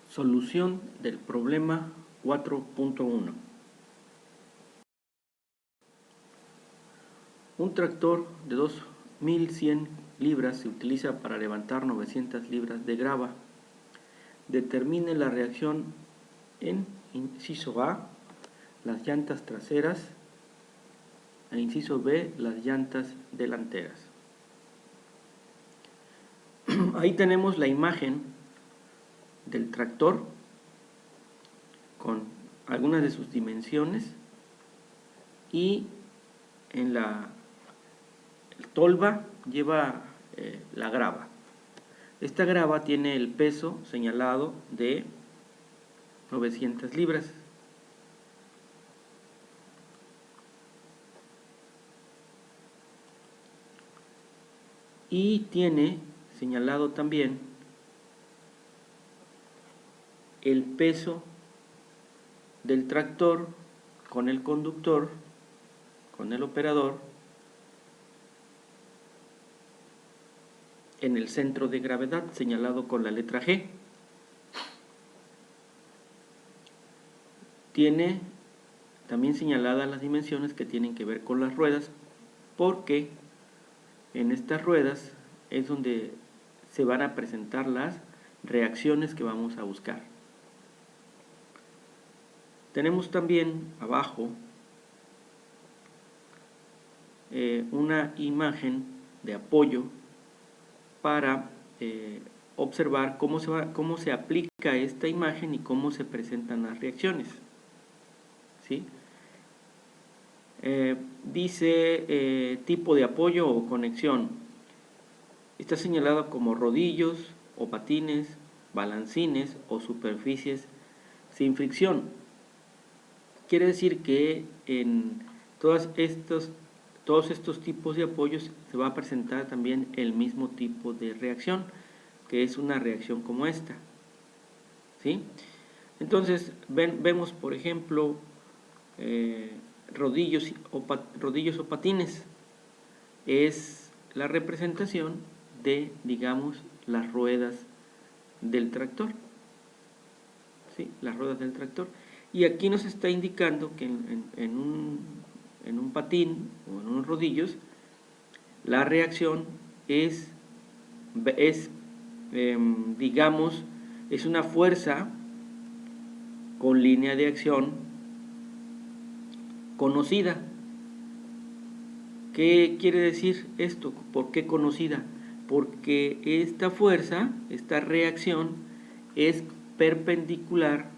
Solución del problema 4.1. Un tractor de 2100 libras se utiliza para levantar 900 libras de grava. Determine la reacción en inciso A, las llantas traseras, e inciso B, las llantas delanteras. Ahí tenemos la imagen del tractor con algunas de sus dimensiones y en la tolva lleva la grava. Esta grava tiene el peso señalado de 900 libras. Y tiene señalado también el peso del tractor con el conductor, con el operador, en el centro de gravedad señalado con la letra G. Tiene también señaladas las dimensiones que tienen que ver con las ruedas, porque en estas ruedas es donde se van a presentar las reacciones que vamos a buscar. Tenemos también abajo una imagen de apoyo para observar cómo se aplica esta imagen y cómo se presentan las reacciones. ¿Sí? Dice tipo de apoyo o conexión. Está señalado como rodillos o patines, balancines o superficies sin fricción. Quiere decir que en todos estos tipos de apoyos se va a presentar también el mismo tipo de reacción, que es una reacción como esta. ¿Sí? Entonces vemos, por ejemplo, rodillos o patines. Es la representación de, digamos, las ruedas del tractor. ¿Sí? Las ruedas del tractor. Y aquí nos está indicando que en un patín o en unos rodillos la reacción digamos, es una fuerza con línea de acción conocida. ¿Qué quiere decir esto? ¿Por qué conocida? Porque esta fuerza, esta reacción, es perpendicular,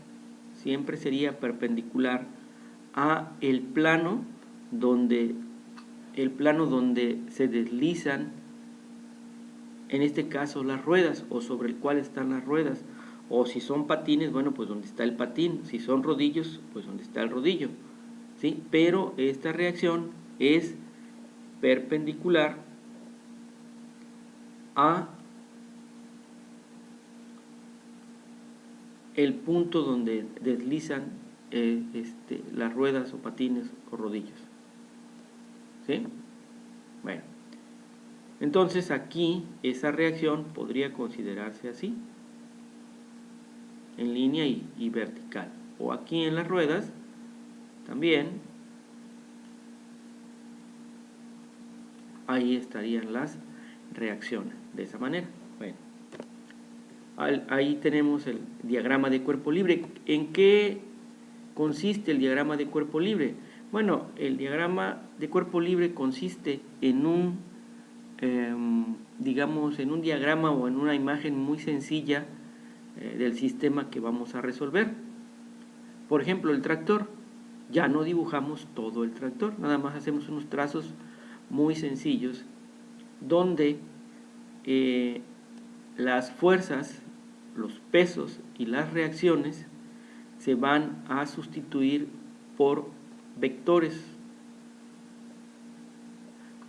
siempre sería perpendicular a el plano donde se deslizan, en este caso las ruedas, o sobre el cual están las ruedas, o si son patines, bueno, pues donde está el patín, si son rodillos, pues donde está el rodillo, ¿sí? Pero esta reacción es perpendicular a el punto donde deslizan las ruedas o patines o rodillos. ¿Sí? Bueno, entonces aquí esa reacción podría considerarse así, en línea y vertical, o aquí en las ruedas también. Ahí estarían las reacciones de esa manera. Bueno, ahí tenemos el diagrama de cuerpo libre. ¿En qué consiste el diagrama de cuerpo libre? Bueno, el diagrama de cuerpo libre consiste en digamos, en un diagrama o en una imagen muy sencilla del sistema que vamos a resolver. Por ejemplo, el tractor. Ya no dibujamos todo el tractor, nada más hacemos unos trazos muy sencillos donde las fuerzas, los pesos y las reacciones se van a sustituir por vectores.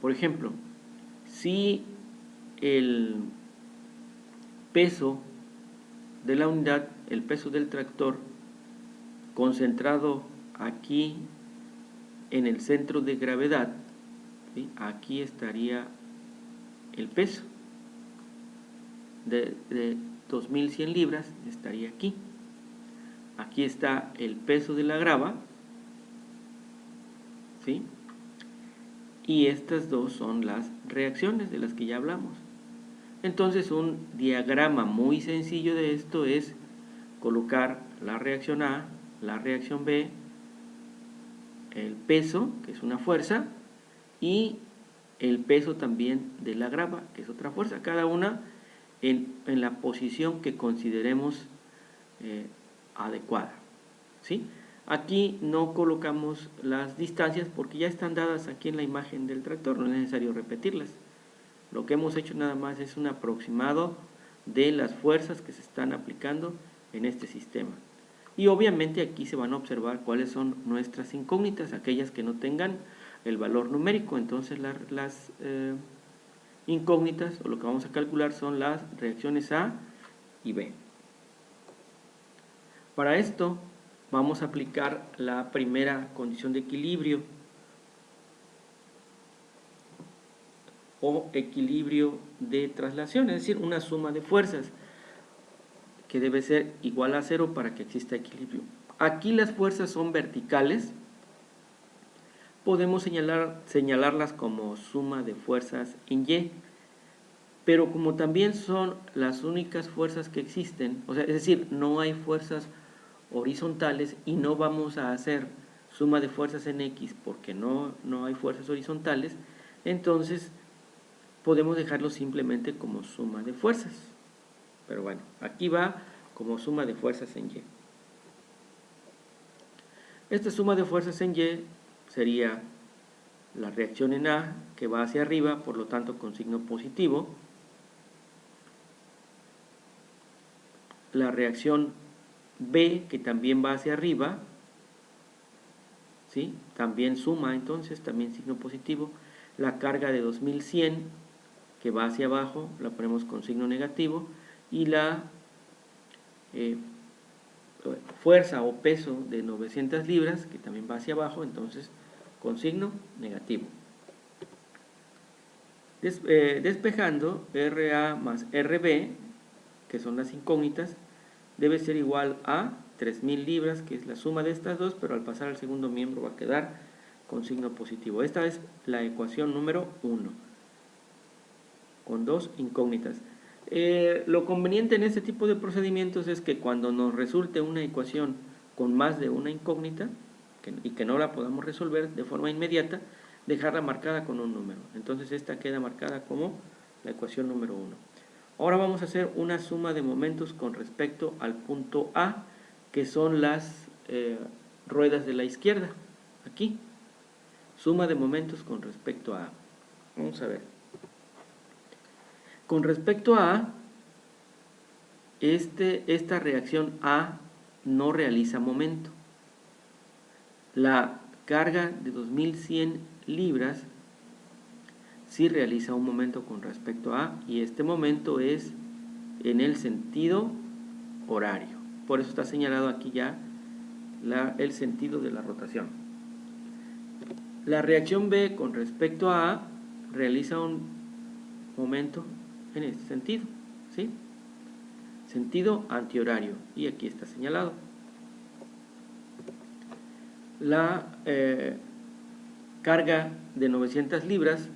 Por ejemplo, si el peso de la unidad, el peso del tractor, concentrado aquí en el centro de gravedad, ¿sí? Aquí estaría el peso de 2100 libras, estaría aquí. aquí está el peso de la grava, ¿sí? Y estas dos son las reacciones de las que ya hablamos. Entonces un diagrama muy sencillo de esto es colocar la reacción A, la reacción B, el peso, que es una fuerza, y el peso también de la grava, que es otra fuerza, cada una en la posición que consideremos adecuada, ¿sí? Aquí no colocamos las distancias porque ya están dadas aquí en la imagen del tractor, no es necesario repetirlas. Lo que hemos hecho nada más es un aproximado de las fuerzas que se están aplicando en este sistema. Y obviamente aquí se van a observar cuáles son nuestras incógnitas, aquellas que no tengan el valor numérico. Entonces las incógnitas, o lo que vamos a calcular, son las reacciones A y B. Para esto vamos a aplicar la primera condición de equilibrio o equilibrio de traslación, es decir, una suma de fuerzas que debe ser igual a 0 para que exista equilibrio. Aquí las fuerzas son verticales, podemos señalarlas como suma de fuerzas en Y, pero como también son las únicas fuerzas que existen, o sea, es decir, no hay fuerzas horizontales y no vamos a hacer suma de fuerzas en X porque no hay fuerzas horizontales, entonces podemos dejarlo simplemente como suma de fuerzas. Pero bueno, aquí va como suma de fuerzas en Y. Esta suma de fuerzas en Y sería la reacción en A, que va hacia arriba, por lo tanto con signo positivo. La reacción B, que también va hacia arriba, ¿sí? También suma, entonces, también signo positivo. La carga de 2100, que va hacia abajo, la ponemos con signo negativo. Y la fuerza o peso de 900 libras, que también va hacia abajo, entonces con signo negativo. Despejando, RA más RB, que son las incógnitas, debe ser igual a 3000 libras, que es la suma de estas dos, pero al pasar al segundo miembro va a quedar con signo positivo. Esta es la ecuación número 1, con dos incógnitas. Lo conveniente en este tipo de procedimientos es que cuando nos resulte una ecuación con más de una incógnita y que no la podamos resolver de forma inmediata, dejarla marcada con un número. Entonces esta queda marcada como la ecuación número 1. Ahora vamos a hacer una suma de momentos con respecto al punto A, que son las ruedas de la izquierda. Aquí, suma de momentos con respecto a A. Vamos a ver. Con respecto a A, esta reacción A no realiza momento. La carga de 2100 libras sí realiza un momento con respecto a A, y este momento es en el sentido horario. Por eso está señalado aquí ya el sentido de la rotación. La reacción B con respecto a A realiza un momento en este sentido, ¿sí? Sentido antihorario, y aquí está señalado. La carga de 900 libras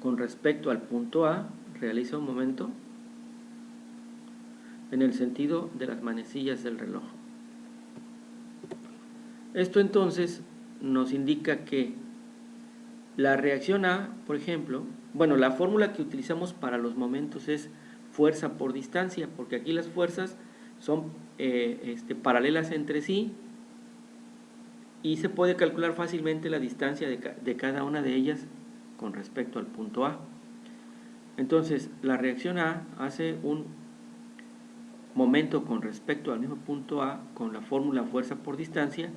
con respecto al punto A realiza un momento en el sentido de las manecillas del reloj. Esto entonces nos indica que la reacción A, por ejemplo, bueno, la fórmula que utilizamos para los momentos es fuerza por distancia, porque aquí las fuerzas son paralelas entre sí y se puede calcular fácilmente la distancia de cada una de ellas con respecto al punto A. Entonces, la reacción A hace un momento con respecto al mismo punto A con la fórmula fuerza por distancia,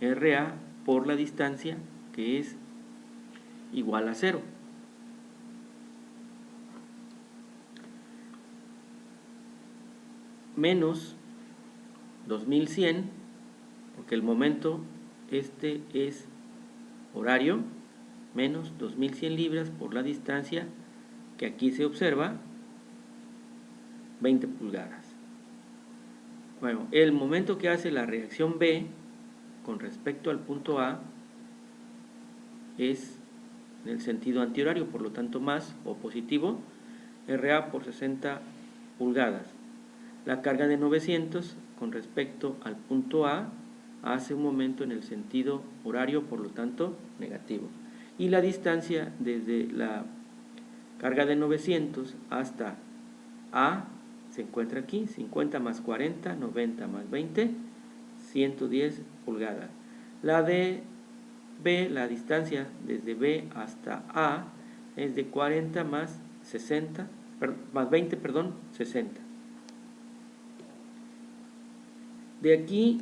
RA por la distancia, que es igual a 0. Menos 2100, porque el momento es horario, menos 2100 libras por la distancia que aquí se observa, 20 pulgadas. Bueno, el momento que hace la reacción B con respecto al punto A es en el sentido antihorario, por lo tanto más o positivo, RA por 60 pulgadas. La carga de 900 con respecto al punto A hace un momento en el sentido horario, por lo tanto negativo. Y la distancia desde la carga de 900 hasta A se encuentra aquí, 50 más 40, 90 más 20, 110 pulgadas. La de B, la distancia desde B hasta A es de 40 más 60, más 20, perdón, 60. De aquí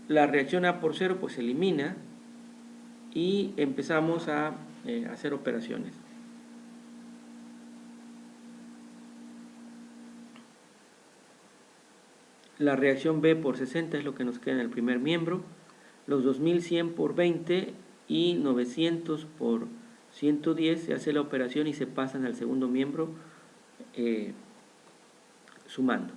la reacción A por 0 pues se elimina y empezamos a hacer operaciones. La reacción B por 60 es lo que nos queda en el primer miembro. Los 2100 por 20 y 900 por 110 se hace la operación y se pasan al segundo miembro sumando.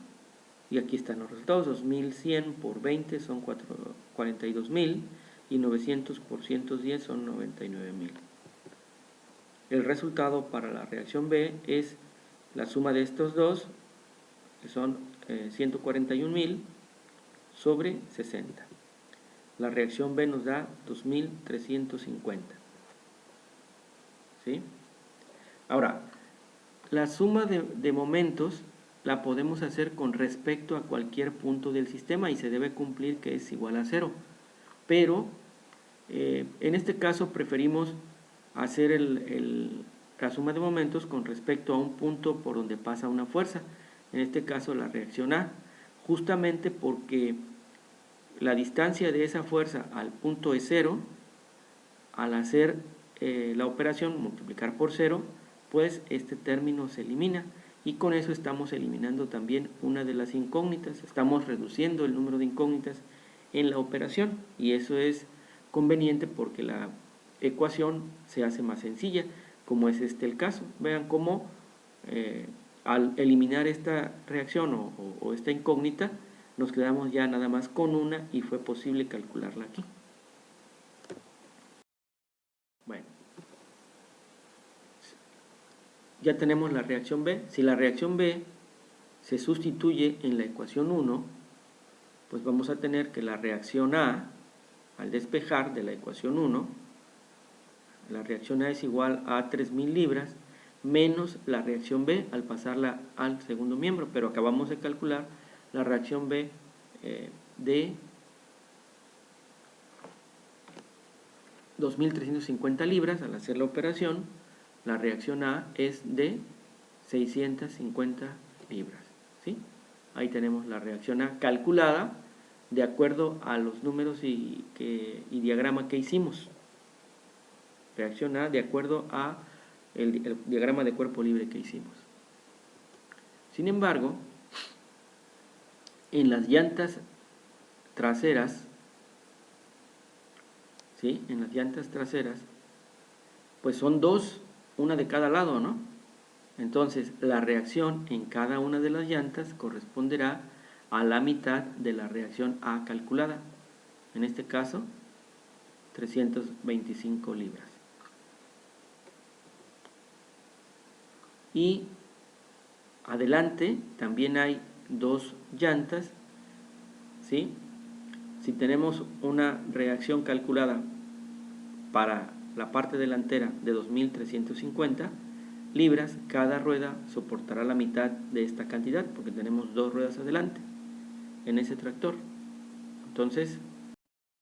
Y aquí están los resultados. 2100 por 20 son 42.000 y 900 por 110 son 99.000. El resultado para la reacción B es la suma de estos dos, que son 141.000 sobre 60. La reacción B nos da 2.350. ¿Sí? Ahora, la suma de momentos la podemos hacer con respecto a cualquier punto del sistema y se debe cumplir que es igual a 0. Pero en este caso preferimos hacer la suma de momentos con respecto a un punto por donde pasa una fuerza. En este caso la reacción A, justamente porque la distancia de esa fuerza al punto es 0. Al hacer la operación multiplicar por 0, pues este término se elimina y con eso estamos eliminando también una de las incógnitas, estamos reduciendo el número de incógnitas en la operación y eso es conveniente porque la ecuación se hace más sencilla, como es el caso. Vean cómo al eliminar esta reacción o esta incógnita, nos quedamos ya nada más con una y fue posible calcularla aquí. Bueno, ya tenemos la reacción B. Si la reacción B se sustituye en la ecuación 1, pues vamos a tener que la reacción A, al despejar de la ecuación 1, la reacción A es igual a 3.000 libras menos la reacción B al pasarla al segundo miembro, pero acabamos de calcular la reacción B de 2.350 libras. Al hacer la operación, la reacción A es de 650 libras. ¿Sí? Ahí tenemos la reacción A calculada de acuerdo a los números y diagrama que hicimos. Reacción A de acuerdo a el diagrama de cuerpo libre que hicimos. Sin embargo, en las llantas traseras, ¿sí? En las llantas traseras, pues son dos, una de cada lado, ¿no? Entonces, la reacción en cada una de las llantas corresponderá a la mitad de la reacción A calculada. En este caso, 325 libras. Y adelante también hay dos llantas, ¿sí? Si tenemos una reacción calculada para la parte delantera de 2.350 libras, cada rueda soportará la mitad de esta cantidad porque tenemos dos ruedas adelante en ese tractor. Entonces